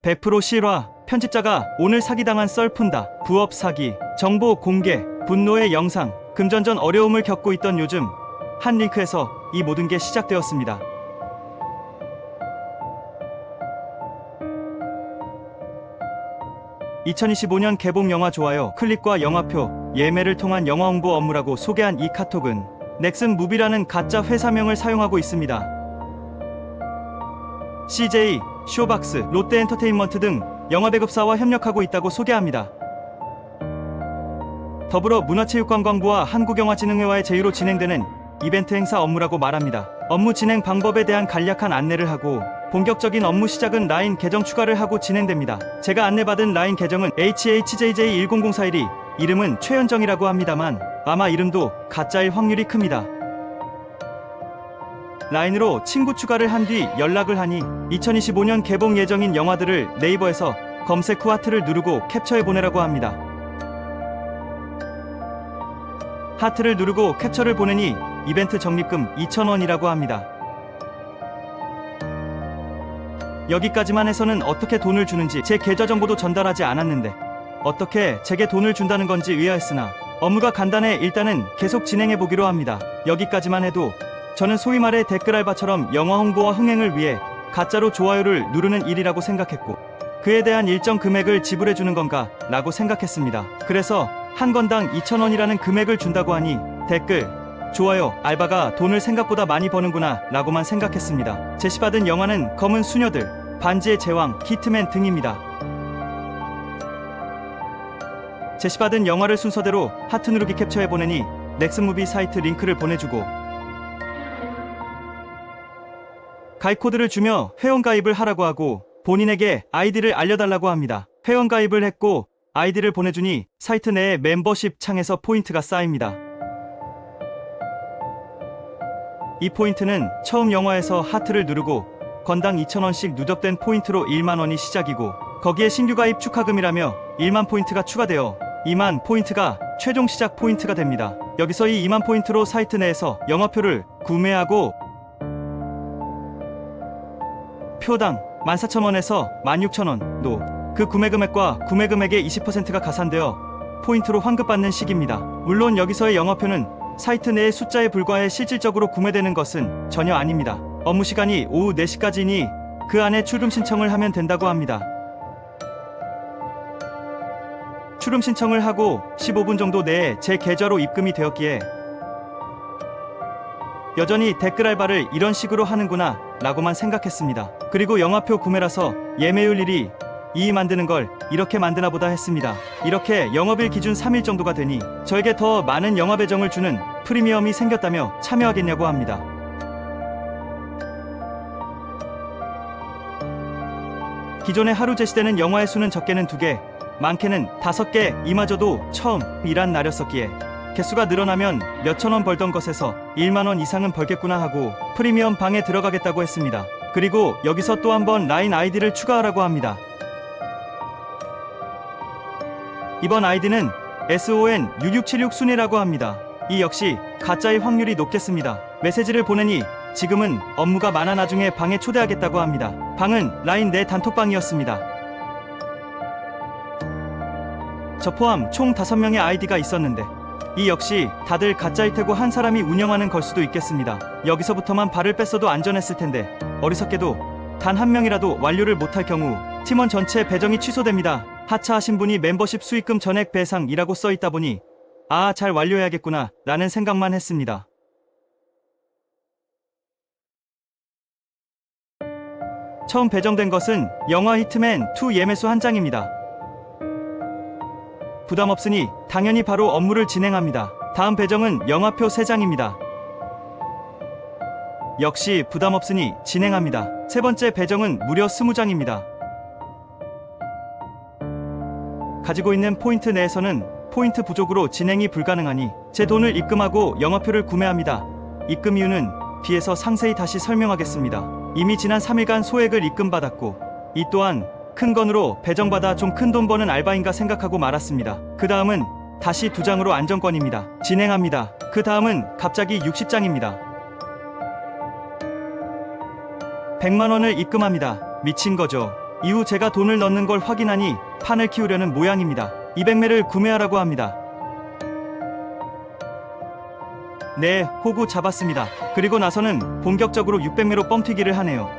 100% 실화. 편집자가 오늘 사기당한 썰 푼다. 부업 사기. 정보 공개. 분노의 영상. 금전전 어려움을 겪고 있던 요즘 한 링크에서 이 모든 게 시작되었습니다. (2025년) 개봉 영화 좋아요 클릭과 영화표 예매를 통한 영화 홍보 업무라고 소개한 이 카톡은 넥슨 무비라는 가짜 회사명을 사용하고 있습니다. CJ, 쇼박스, 롯데엔터테인먼트 등 영화배급사와 협력하고 있다고 소개합니다. 더불어 문화체육관광부와 한국영화진흥회와의 제휴로 진행되는 이벤트 행사 업무라고 말합니다. 업무 진행 방법에 대한 간략한 안내를 하고 본격적인 업무 시작은 라인 계정 추가를 하고 진행됩니다. 제가 안내받은 라인 계정은 HHJJ100412, 이름은 최현정이라고 합니다만 아마 이름도 가짜일 확률이 큽니다. 라인으로 친구 추가를 한 뒤 연락을 하니 2025년 개봉 예정인 영화들을 네이버에서 검색 후 하트를 누르고 캡처해 보내라고 합니다. 하트를 누르고 캡처를 보내니 이벤트 적립금 2,000원이라고 합니다. 여기까지만 해서는 어떻게 돈을 주는지 제 계좌 정보도 전달하지 않았는데 어떻게 제게 돈을 준다는 건지 의아했으나 업무가 간단해 일단은 계속 진행해 보기로 합니다. 여기까지만 해도 저는 소위 말해 댓글 알바처럼 영화 홍보와 흥행을 위해 가짜로 좋아요를 누르는 일이라고 생각했고 그에 대한 일정 금액을 지불해 주는 건가 라고 생각했습니다. 그래서 한 건당 2,000원이라는 금액을 준다고 하니 댓글, 좋아요, 알바가 돈을 생각보다 많이 버는구나 라고만 생각했습니다. 제시받은 영화는 검은 수녀들, 반지의 제왕, 히트맨 등입니다. 제시받은 영화를 순서대로 하트 누르기 캡처해 보내니 넥슨무비 사이트 링크를 보내주고 가입코드를 주며 회원가입을 하라고 하고 본인에게 아이디를 알려달라고 합니다. 회원가입을 했고 아이디를 보내주니 사이트 내의 멤버십 창에서 포인트가 쌓입니다. 이 포인트는 처음 영화에서 하트를 누르고 건당 2,000원씩 누적된 포인트로 1만원이 시작이고 거기에 신규 가입 축하금이라며 1만 포인트가 추가되어 2만 포인트가 최종 시작 포인트가 됩니다. 여기서 이 2만 포인트로 사이트 내에서 영화표를 구매하고 표당 14,000원에서 16,000원 그 구매금액과 구매금액의 20%가 가산되어 포인트로 환급받는 식입니다. 물론 여기서의 영화표는 사이트 내의 숫자에 불과해 실질적으로 구매되는 것은 전혀 아닙니다. 업무 시간이 오후 4시까지니 그 안에 출금 신청을 하면 된다고 합니다. 출금 신청을 하고 15분 정도 내에 제 계좌로 입금이 되었기에 여전히 댓글 알바를 이런 식으로 하는구나 라고만 생각했습니다. 그리고 영화표 구매라서 예매율 1위 2위 만드는 걸 이렇게 만드나 보다 했습니다. 이렇게 영업일 기준 3일 정도가 되니 저에게 더 많은 영화 배정을 주는 프리미엄이 생겼다며 참여하겠냐고 합니다. 기존에 하루 제시되는 영화의 수는 적게는 2개, 많게는 5개, 이마저도 처음 일한 날이었었기에 개수가 늘어나면 몇천원 벌던 것에서 1만원 이상은 벌겠구나 하고 프리미엄 방에 들어가겠다고 했습니다. 그리고 여기서 또 한 번 라인 아이디를 추가하라고 합니다. 이번 아이디는 SON6676 순이라고 합니다. 이 역시 가짜일 확률이 높겠습니다. 메시지를 보내니 지금은 업무가 많아 나중에 방에 초대하겠다고 합니다. 방은 라인 내 단톡방이었습니다. 저 포함 총 5명의 아이디가 있었는데 이 역시 다들 가짜일 테고 한 사람이 운영하는 걸 수도 있겠습니다. 여기서부터만 발을 뺐어도 안전했을 텐데 어리석게도 단 한 명이라도 완료를 못할 경우 팀원 전체 배정이 취소됩니다. 하차하신 분이 멤버십 수익금 전액 배상이라고 써있다 보니 아, 잘 완료해야겠구나 라는 생각만 했습니다. 처음 배정된 것은 영화 히트맨 2 예매수 한 장입니다. 부담 없으니 당연히 바로 업무를 진행합니다. 다음 배정은 영화표 3장입니다. 역시 부담 없으니 진행합니다. 세 번째 배정은 무려 20장입니다. 가지고 있는 포인트 내에서는 포인트 부족으로 진행이 불가능하니 제 돈을 입금하고 영화표를 구매합니다. 입금 이유는 뒤에서 상세히 다시 설명하겠습니다. 이미 지난 3일간 소액을 입금받았고 이 또한 큰 건으로 배정받아 좀 큰 돈 버는 알바인가 생각하고 말았습니다. 그 다음은 다시 2장으로 안정권입니다. 진행합니다. 그 다음은 갑자기 60장입니다. 100만원을 입금합니다. 미친 거죠. 이후 제가 돈을 넣는 걸 확인하니 판을 키우려는 모양입니다. 200매를 구매하라고 합니다. 네, 호구 잡았습니다. 그리고 나서는 본격적으로 600매로 뻥튀기를 하네요.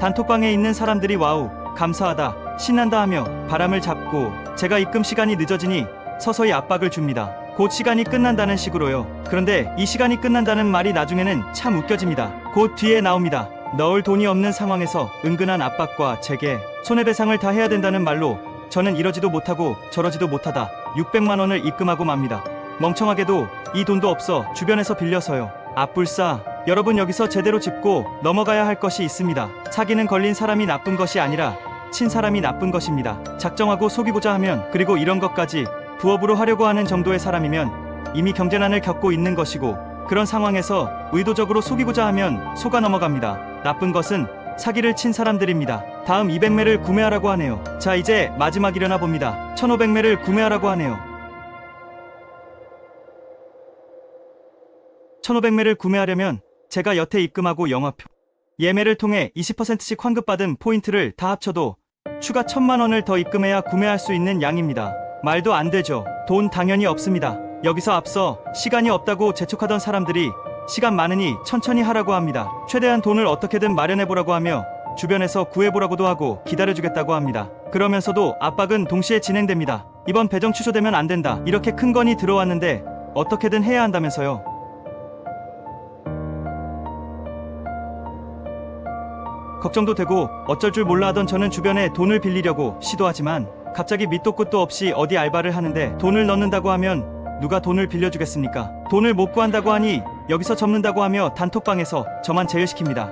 단톡방에 있는 사람들이 와우, 감사하다, 신난다 하며 바람을 잡고 제가 입금 시간이 늦어지니 서서히 압박을 줍니다. 곧 시간이 끝난다는 식으로요. 그런데 이 시간이 끝난다는 말이 나중에는 참 웃겨집니다. 곧 뒤에 나옵니다. 넣을 돈이 없는 상황에서 은근한 압박과 제게 손해배상을 다 해야 된다는 말로 저는 이러지도 못하고 저러지도 못하다 600만 원을 입금하고 맙니다. 멍청하게도 이 돈도 없어 주변에서 빌려서요. 앞불싸, 여러분 여기서 제대로 짚고 넘어가야 할 것이 있습니다. 사기는 걸린 사람이 나쁜 것이 아니라 친 사람이 나쁜 것입니다. 작정하고 속이고자 하면, 그리고 이런 것까지 부업으로 하려고 하는 정도의 사람이면 이미 경제난을 겪고 있는 것이고, 그런 상황에서 의도적으로 속이고자 하면 속아 넘어갑니다. 나쁜 것은 사기를 친 사람들입니다. 다음 200매를 구매하라고 하네요. 자, 이제 마지막이려나 봅니다. 1500매를 구매하라고 하네요. 1500매를 구매하려면 제가 여태 입금하고 영화표, 예매를 통해 20%씩 환급받은 포인트를 다 합쳐도 추가 1000만 원을 더 입금해야 구매할 수 있는 양입니다. 말도 안 되죠. 돈 당연히 없습니다. 여기서 앞서 시간이 없다고 재촉하던 사람들이 시간 많으니 천천히 하라고 합니다. 최대한 돈을 어떻게든 마련해보라고 하며 주변에서 구해보라고도 하고 기다려주겠다고 합니다. 그러면서도 압박은 동시에 진행됩니다. 이번 배정 취소되면 안 된다. 이렇게 큰 건이 들어왔는데 어떻게든 해야 한다면서요. 걱정도 되고 어쩔 줄 몰라 하던 저는 주변에 돈을 빌리려고 시도하지만 갑자기 밑도 끝도 없이 어디 알바를 하는데 돈을 넣는다고 하면 누가 돈을 빌려주겠습니까? 돈을 못 구한다고 하니 여기서 접는다고 하며 단톡방에서 저만 제외시킵니다.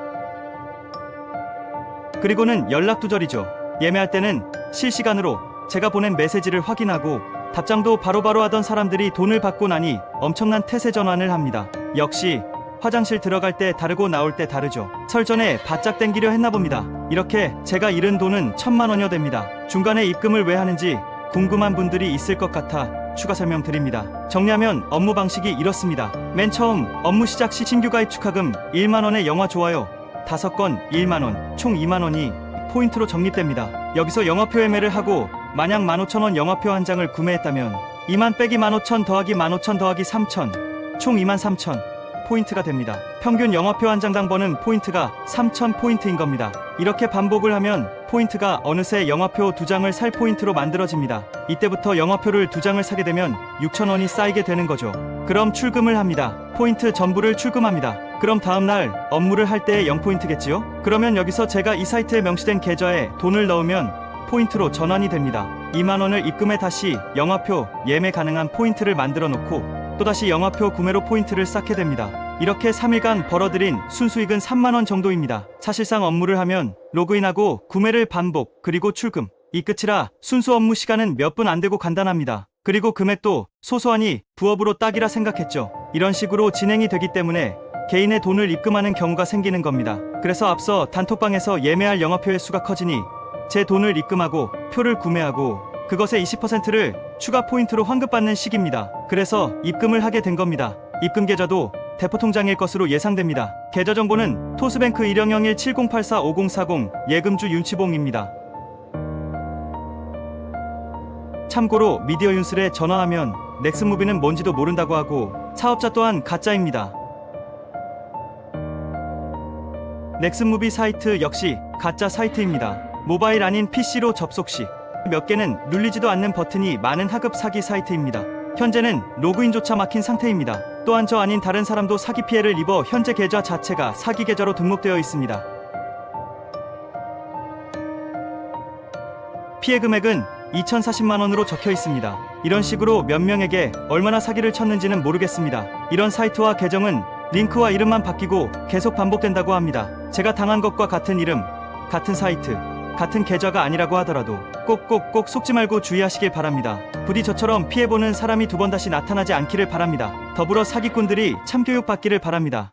그리고는 연락두절이죠. 예매할 때는 실시간으로 제가 보낸 메시지를 확인하고 답장도 바로바로 하던 사람들이 돈을 받고 나니 엄청난 태세 전환을 합니다. 역시 화장실 들어갈 때 다르고 나올 때 다르죠. 설 전에 바짝 땡기려 했나 봅니다. 이렇게 제가 잃은 돈은 1000만 원여 됩니다. 중간에 입금을 왜 하는지 궁금한 분들이 있을 것 같아 추가 설명드립니다. 정리하면 업무 방식이 이렇습니다. 맨 처음 업무 시작 시 신규 가입 축하금 1만 원의 영화 좋아요 5건 1만 원, 총 2만 원이 포인트로 적립됩니다. 여기서 영화표 예매를 하고 만약 15,000원 영화표 한 장을 구매했다면 2만 빼기 15,000 더하기 15,000 더하기 3,000, 총 23,000 포인트가 됩니다. 평균 영화표 한 장당 버는 포인트가 3,000 포인트인 겁니다. 이렇게 반복을 하면 포인트가 어느새 영화표 2장을 살 포인트로 만들어집니다. 이때부터 영화표를 2장을 사게 되면 6,000원이 쌓이게 되는 거죠. 그럼 출금을 합니다. 포인트 전부를 출금합니다. 그럼 다음날 업무를 할 때의 0포인트겠지요? 그러면 여기서 제가 이 사이트에 명시된 계좌에 돈을 넣으면 포인트로 전환이 됩니다. 2만원을 입금해 다시 영화표 예매 가능한 포인트를 만들어 놓고 또다시 영화표 구매로 포인트를 쌓게 됩니다. 이렇게 3일간 벌어들인 순수익은 3만원 정도입니다. 사실상 업무를 하면 로그인하고 구매를 반복, 그리고 출금, 이 끝이라 순수 업무 시간은 몇 분 안 되고 간단합니다. 그리고 금액도 소소하니 부업으로 딱이라 생각했죠. 이런 식으로 진행이 되기 때문에 개인의 돈을 입금하는 경우가 생기는 겁니다. 그래서 앞서 단톡방에서 예매할 영화표의 수가 커지니 제 돈을 입금하고 표를 구매하고 그것의 20%를 추가 포인트로 환급받는 식입니다. 그래서 입금을 하게 된 겁니다. 입금 계좌도 대포통장일 것으로 예상됩니다. 계좌 정보는 토스뱅크 10017084540 예금주 윤치봉입니다. 참고로 미디어 윤슬에 전화하면 넥슨무비는 뭔지도 모른다고 하고 사업자 또한 가짜입니다. 넥슨무비 사이트 역시 가짜 사이트입니다. 모바일 아닌 PC로 접속 시 몇 개는 눌리지도 않는 버튼이 많은 하급 사기 사이트입니다. 현재는 로그인조차 막힌 상태입니다. 또한 저 아닌 다른 사람도 사기 피해를 입어 현재 계좌 자체가 사기 계좌로 등록되어 있습니다. 피해 금액은 2,040만원으로 적혀 있습니다. 이런 식으로 몇 명에게 얼마나 사기를 쳤는지는 모르겠습니다. 이런 사이트와 계정은 링크와 이름만 바뀌고 계속 반복된다고 합니다. 제가 당한 것과 같은 이름, 같은 사이트, 같은 계좌가 아니라고 하더라도 꼭꼭꼭 속지 말고 주의하시길 바랍니다. 부디 저처럼 피해보는 사람이 두 번 다시 나타나지 않기를 바랍니다. 더불어 사기꾼들이 참교육 받기를 바랍니다.